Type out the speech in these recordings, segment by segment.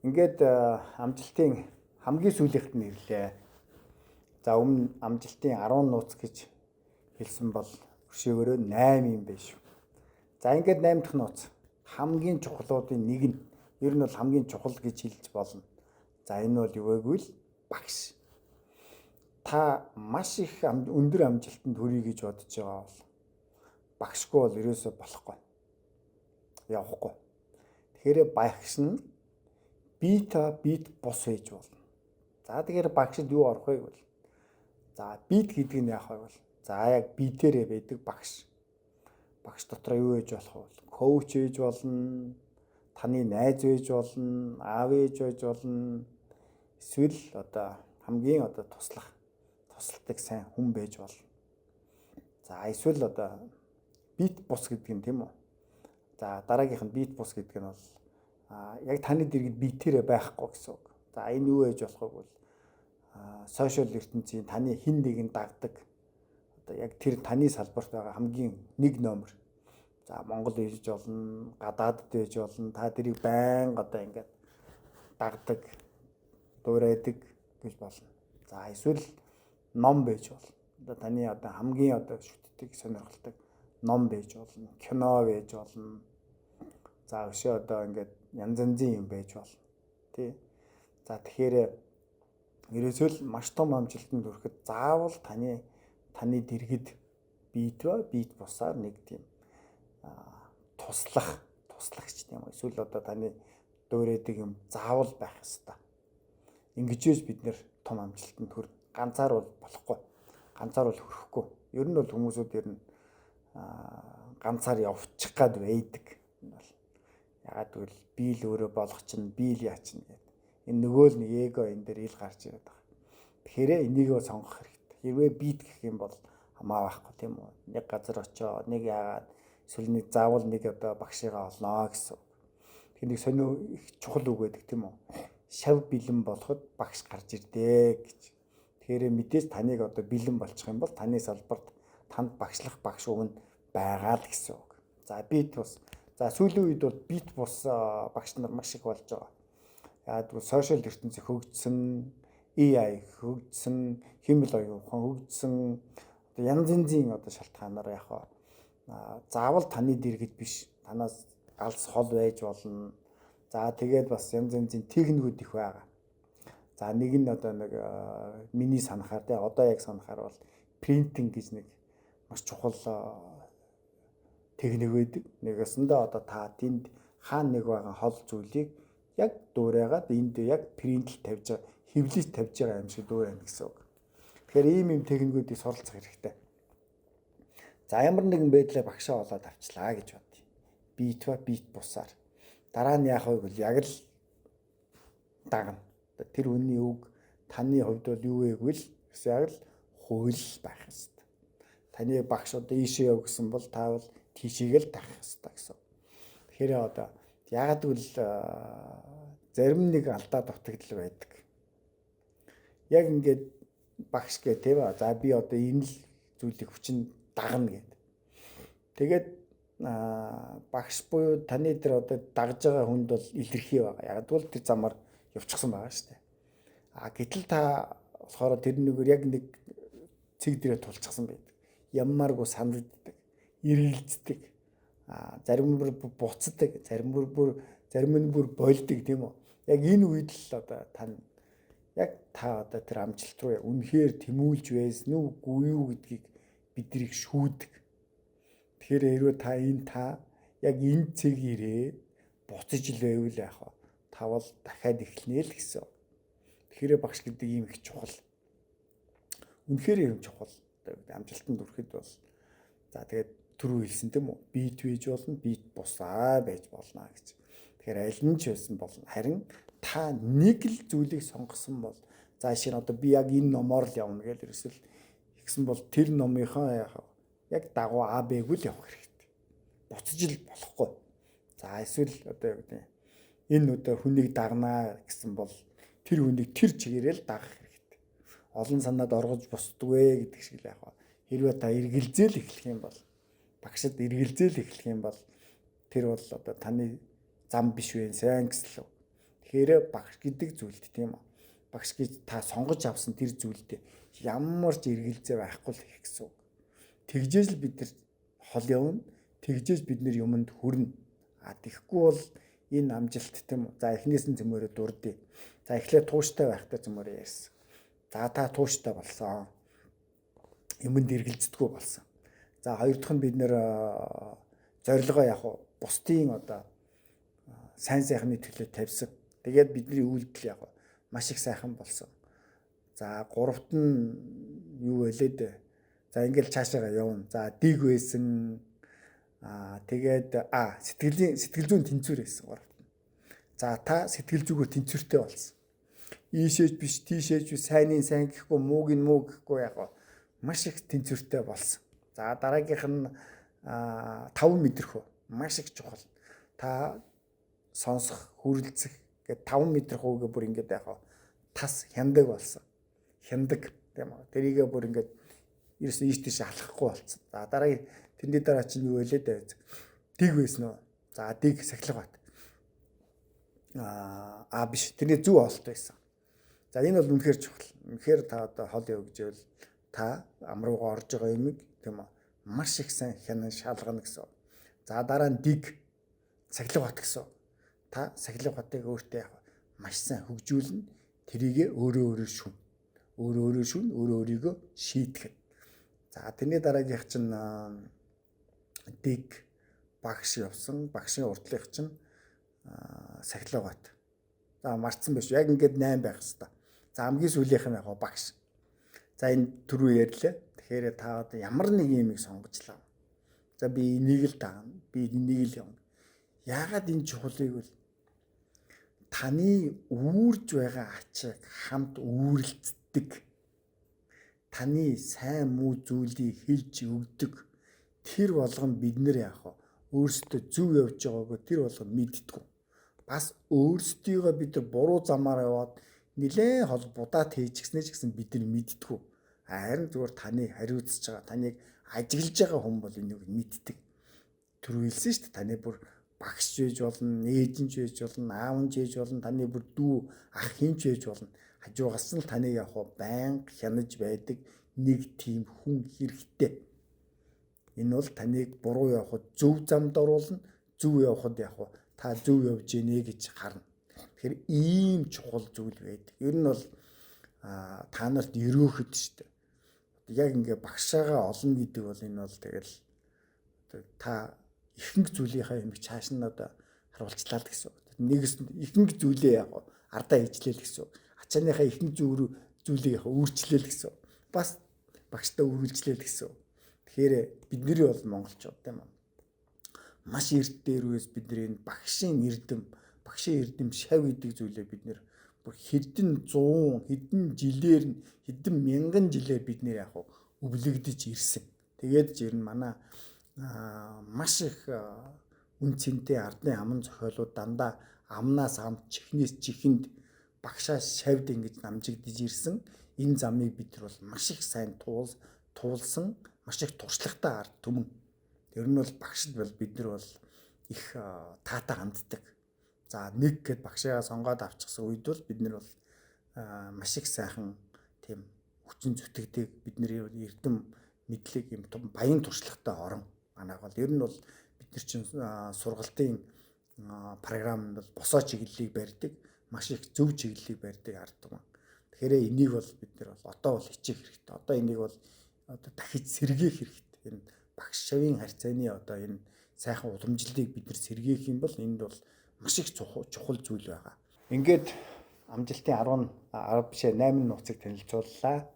Ингээд амжилтын хамгийн сүүлийнхэд нь ирлээ. За өмнө амжилтын 10 нууц гэж хэлсэн бол өршөөгөөрөө 8 юм биш. За ингээд 8 дахь нууц хамгийн чухлуудын нэг нь ер нь бол хамгийн чухал гэж хэлж болно. За энэ бол юу вэ гэвэл багш. Та маш их өндөр амжилтанд хүрье гэж бодож байгаа бол багшгүй бол ерөөсөө болохгүй. Явахгүй. Тэгэхээр багш нь бит бус хийж болно. За тэгэхээр багшд юу орох вэ гэвэл за бит гэдэг нь яах вэ гэвэл за яг битээрээ байдаг багш. Багш дотор юу хийж болох вэ? Коуч хийж болно, таны найз байж болно, аав ээж байж болно. Эсвэл хамгийн тусалдаг сайн хүн байж болно. За эсвэл бит бус гэдэг нь тийм үү? За дараагийнх нь бит бус гэдэг нь бол яг таны дэргэд битээрээ байхгүй гэсэн үг. За энэ юу байж болох вэ гэвэл сошиал ертөнцийн таны хин нэгэн дагдаг яг тэр таны салбарт байгаа хамгийн нэг номер. За Монгол хийж болно, гадаадд байж болно. Та тэрийг байнга ингээд дагдаг, дуурайдаг гэж болно. За эсвэл ном байж болно. Таны хамгийн шүтдэг, сонирхолтой ном байж болно, кино байж болно. За өшөө ингээд янз янзын юм байж болно. Тий. За тэгэхээр ерөөсөө л маш том амжилтанд хүрэхэд заавал таны дэргэд бит бусаар нэг тийм туслагч тийм үү. Эсвэл таны дуурайдаг юм заавал байх ёстой. Ингэжээс бид нэр том амжилтанд хүрэх. Ганцаар бол болохгүй. Ганцаар бол хүрэхгүй. Ер нь бол хүмүүсүүд ер нь ганцаар явчих гад байдаг. Ягаад гэвэл би л өөрөө болох чинь би л яа чинь гэдэг. Энэ нөгөө л нэг эго энэ дээр ил гарч ирээд байгаа. Тэгэхээр энийг сонгох хэрэгтэй. Хэрвээ бит гэх юм бол хамаа байхгүй тийм үү. Нэг газар очоо, нэг яагаад эсвэл нэг заавал нэг багшигаа олноо гэсэн. Тэгэхээр нэг сонио их чухал үг байдаг тийм үү. Шав бэлэн болоход багш гарч ирдээ гэж. Тэгэхээр мэдээж таныг бэлэн болчих юм бол таны салбарт танд багшлах багш өмнө байгаа л гэсэн үг. За бит бус. За сүүлийн үед бол бит бус багш нар маш их болж байгаа. Яагаад гэвэл сошиал ертөнцийн хөгжсөн, AI хөгжсөн, хэмэл оюун ухаан хөгжсөн янз янзын шалтгаанаар яг заавал таны дэргэд биш. Танаас алс хол байж болно. За тэгээд бас янз янзын техникүүд их байгаа. За нэг нь нэг миний санахаар яг санахаар бол принтинг гэж нэг маш чухал техник байдаг. Нэгэсэндээ та тэнд хаана нэг байгаа хол зүйлийг яг дуурайгаад энд яг принтл тавьж байгаа, хэвлэж тавьж байгаа юм шиг дуурайна гэсэн үг. Тэгэхээр ийм техникүүдийг суралцах хэрэгтэй. За ямар нэгэн байдлаар багшаа олоод авчлаа гэж бодъё. Бит бусаар. Дараа нь яах вэ гэвэл яг л дагна. Тэр хүний үг таны хувьд бол юу вэ гэвэл яг л хууль байх ёстой. Таны багш ийшээ яв гэсэн бол та бол тийшээгээл тавих ёстой гэсэн. Тэгэхээр яагаад гэвэл зарим нэг алдаа дутагдал байдаг. Яг ингээд багш гээ тийм ба. За би энэ л зүйлийг хүчин дагна гэдэг. Тэгээд багш буюу таны дээр дагж байгаа хүнд бол илэрхий байгаа. Яг л тэр замаар явчихсан байгаа шүү дээ. Гэтэл та болохоор тэр нэгээр яг нэг цэг дээрээ тулчихсан байдаг. Яммааргүй санагддаг, эргэлздэг. Зарим бүр буцдаг, зарим нь бүр болдог тийм үү. Яг энэ үед л та тэр амжилт руу үнэхээр тэмүүлж байсан үгүй юу гэдгийг биднийг шүүдэг. Тэгэхээр хэрвээ та яг энэ цэгээрээ буцаж л байвал яах вэ? Та бол дахиад эхлэнэ л гэсэн. Тэгэхээр багш гэдэг юм их чухал. Үнэхээр юм чухал. Амжилтанд хүрэхэд бол за тэгээд түрүү хэлсэн тийм үү? Бит байж болно, бит бусаа байж болно гэж. Тэгэхээр аль нь ч байсан болно. Харин та нэг л зүйлийг сонгосон бол за шинэ би яг энэ номоор л явна гэж ерөөсөл ихсэн бол тэр номынхаа яг дагуу А Б-г л явах хэрэгтэй. Буцаж л болохгүй. За эсвэл энэ хүнийг дагнаа гэсэн бол тэр хүнийг тэр чигээрээ л дагах хэрэгтэй. Олон санаад оргож босдгүй гэдэг шиг л хэрвээ та эргэлзээл эхлэх юм бол багшд эргэлзээл эхлэх юм бол тэр бол таны зам биш вэ сайн гэсэн л. Тэгэхээр багш гэдэг зүйлд тийм үү? Багш гэж та сонгож авсан тэр зүйлдээ ямар ч эргэлзээ байхгүй л их гэсэн үг. Тэгжээж л бид нар хол явна. Тэгжээж бид нар юмд хүрнэ. Тэгэхгүй бол энэ амжилт тийм үү? За эхнээс нь зөмөрөө дурдъя. За эхлээд тууштай байхдаа зөмөрөө ярьсан. За та тууштай болсон. Юмд эргэлздэггүй болсон. За хоёр дахь нь бид нэр зорилгоо яг бусдын одоо сайн сайхны төлөө тавьсан. Тэгээд бидний үйлдэл яг маш их сайхан болсон. За гуравт нь юу вэ лээ? За ингээл цаашаа явна. За дэг байсан. Тэгээд сэтгэл зүйн тэнцвэр байсан гуравт нь. За та сэтгэл зүгөө тэнцвэртэй болсон. Ийшээж биш, тийшээж биш, сайнын сайн гэхгүй, мууг нь муу гэхгүй яг маш их тэнцвэртэй болсон. За дараагийнх нь 5 мэдрэх маш их чухал. Та сонсох, хүрэлцэх гэдэг 5 мэдрэх үгээ бүр ингээд яг тас хяндаг болсон. Хяндаг тийм үү. Тэрийгээ бүр ингээд ерөөсөө ийш тийш алхахгүй болсон. За дараагийн тэрний дараа чинь юу вэ дээ? Дэг байсан уу? За дэг сахилга бат. Биш. Тэрний зөв олт байсан. За энэ бол үнэхээр чухал. Үнэхээр та одоо хол яв гэжэл та ам руугаа орж байгаа юмыг тийм үү? Маш их сайн хянан шалгана гэсэн. За дараа нь дэг сахилга бат гэсэн. Та сахилга батыг өөртөө яг маш сайн хөгжүүлнэ. Тэрийгэ өөрөө шүн. Өөрөө шүн, өөрийгөө шийтгэх. За тэрний дараагийнх чинь дэг багш явсан. Багшийн урдлынх чинь сахилга бат. За марцсан биш. Яг ингээд 8 байх хэвээр. За хамгийн сүүлийнх нь яг багш. За энэ түрүү ярьлаа. Тэгэхээр та одоо ямар нэг юмыг сонгочлаа. За би энийг л даана. Би энийг л явна. Яагаад энэ чухлыг вэ? Таны үүрж байгаа ачааг хамт үүрэлцдэг. Таны сайн муу зүйлийг хэлж өгдөг. Тэр болгон бид нэр яах вэ? Өөрсдөө зөв явж байгаагүй тэр болгон мэддэггүй. Бас өөрсдийгөө бид нар буруу замаар яваад нэлээд хол будаад хийчихснэ ч гэсэн бид нар мэддэггүй. Харин зүгээр таны хариуцж байгаа, таныг ажиглаж байгаа хүн бол энийг мэддэг. Түрүү хэлсэн шүү дээ. Таны бүр багш байж болно, ээж нь байж болно, аав нь байж болно, таны бүр дүү, ах хинч байж болно. Хажуугаас нь таныг яг байнга хянаж байдаг нэг тийм хүн хэрэгтэй. Энэ бол таныг буруу явахад зөв замд оруулна, зөв явахад яг та зөв явж гинэ гэж харна. Тэгэхээр ийм чухал зүйл байдаг. Ер нь бол та нарт өрөөхөд шүү дээ. Яг ингээ багшаагаа олно гэдэг бол энэ бол тэгэл та ихэнх зүйлийнхаа юмыг цааш нь одоо харуулчлаа л гэсэн үг. Нэгс ихэнх зүйлээ яг ардаа хийчлээ л гэсэн үг. Ачааныхаа ихэнх зүйлийг яг өөрчлөе л гэсэн үг. Бас багштай үргэлжлэе л гэсэн үг. Тэгэхээр бидний бол монголчууд тийм үү. Маш эрт дээрээс бидний энэ багшийн эрдэм шав гэдэг зүйлээ бид нэр бүр хэдэн 100 хэдэн жилээр хэдэн мянган жилээр бид нэр яг өвлөгдөж ирсэн. Тэгээд жир нь манай маш их үн цэнтэй ардын аман зохиолууд дандаа амнаас амт чихнээс чихэнд багшаа шавьд ингэж намжигдж ирсэн. Энэ замыг бид нар бол маш их сайн туулсан, маш их туршлагатай ард түмэн. Тэр нь бол багшд бол бид нар бол их таатай ханддаг. За нэг гэд багшаа сонгоод авчихсан үед бол бид нар бол маш их сайхан тийм хүчин зүтгэдэг бидний эрдэм мэдлэг юм баян туршлагатай орон манайх бол ер нь бол бид нар чинь сургалтын програмд бол босоо чиглэлийг барьдаг, маш их зөв чиглэлийг барьдаг ард түмэн. Тэгэхээр энийг бол бид нар бол одоо бол хичээх хэрэгтэй. Одоо энийг бол одоо дахиж сэргээх хэрэгтэй. Энэ багш шавийн харьцааны одоо энэ сайхан уламжлалыг бид нар сэргээх юм бол энд бол маш их чухал зүйл байгаа. Ингээд амжилтын 8 нууцыг танилцууллаа.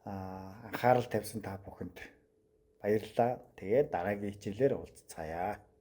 Анхаарал тавьсан та бүхэнд баярлалаа. Тэгээд дараагийн хичээлээр уулзцаая.